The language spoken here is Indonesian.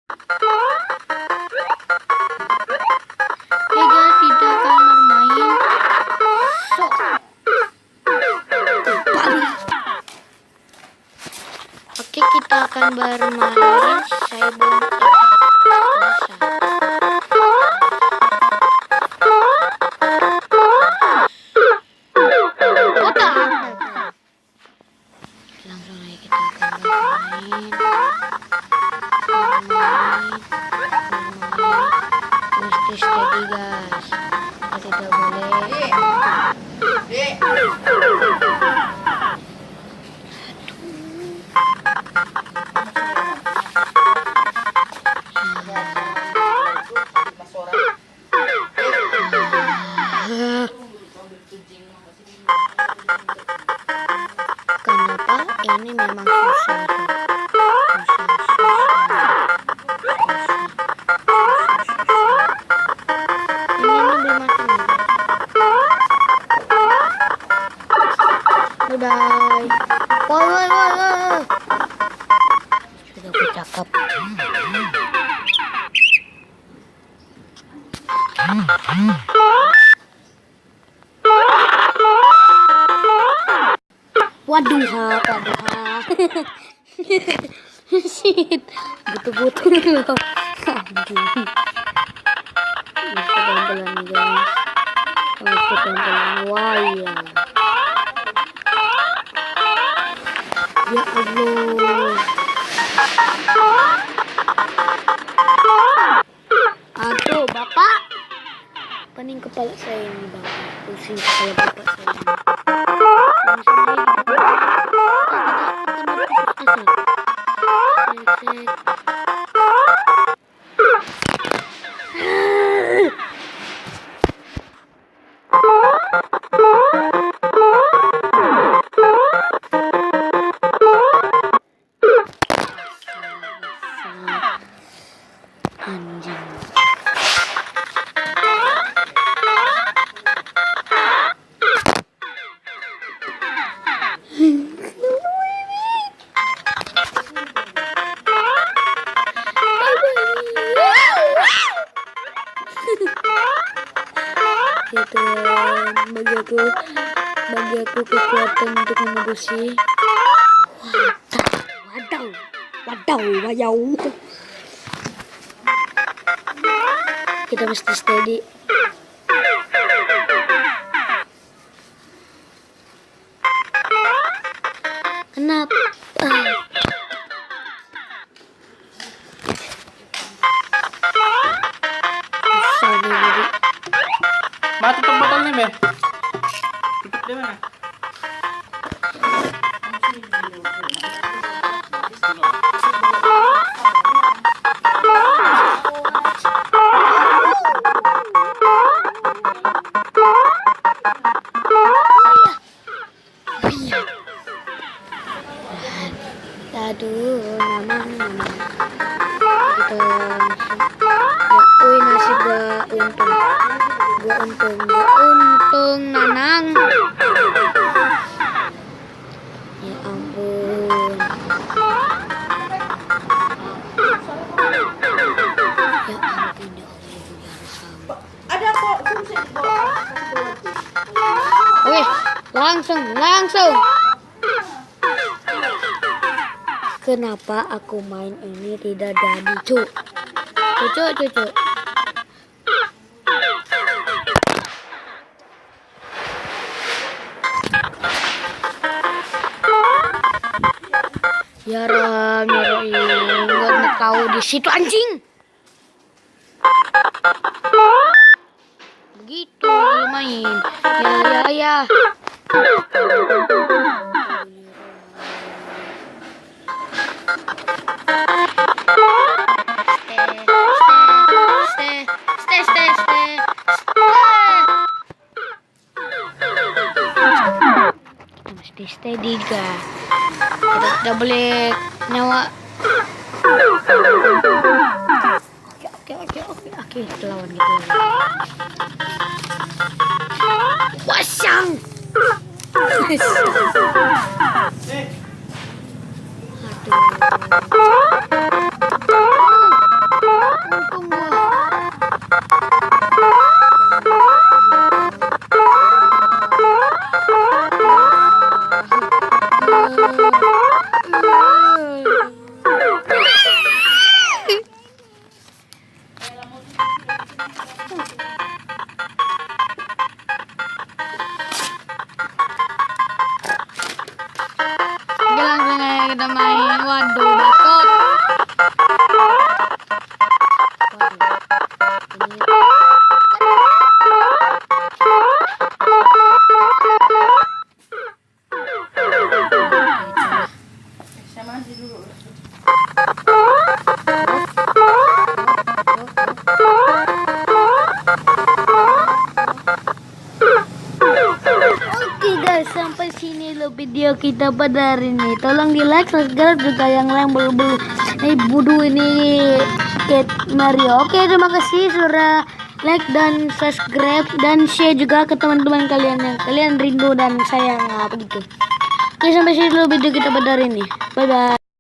Oke guys, kita akan bermain Oke, kita akan bermain Saibon langsung aja kita akan bermain mesti steady guys, kita tidak boleh kenapa ini memang susah tuh. Ini belum mati nih. Bye. Woi. Sudah aku cakap. Waduh ha. Shit. Betul loh. Anjing. Ini pelan-pelan nih guys. Harus pelan-pelan. Wah iya. Ya Allah. Aduh bapak. Pening kepala saya ini bang. Pusing kepala bapak saya ini. Anjing. Ya Tuhan, bagi aku kekuatan untuk menebusi. Wadaw. Kita mesti steady. Kenapa? Susah nih jadi. Mati tutup botolnya, Be. Tutup dia mana? Aduh, nama. Kita langsung. Ya, nasib gak untung, Nanang. Ya ampun. Ya ampun ya Allah. Ada kok fungsi di bawah. Oke, langsung. Kenapa aku main ini tidak jadi, cu? Ya Ram, nggak tahu di situ anjing. Begitu main. Ya. Stay. Kita mesti steady guys. Kita tidak boleh nyawa. Oke, kita lawan gitu. Wasang. Aduh. kita pada hari ini. Tolong di like, subscribe juga yang lain belum. Ini Budu ini Kate Mario. Oke, terima kasih sudah like dan subscribe dan share juga ke teman-teman kalian yang kalian rindu dan sayang begitu. Oke, sampai sini dulu video kita pada hari ini. Bye bye.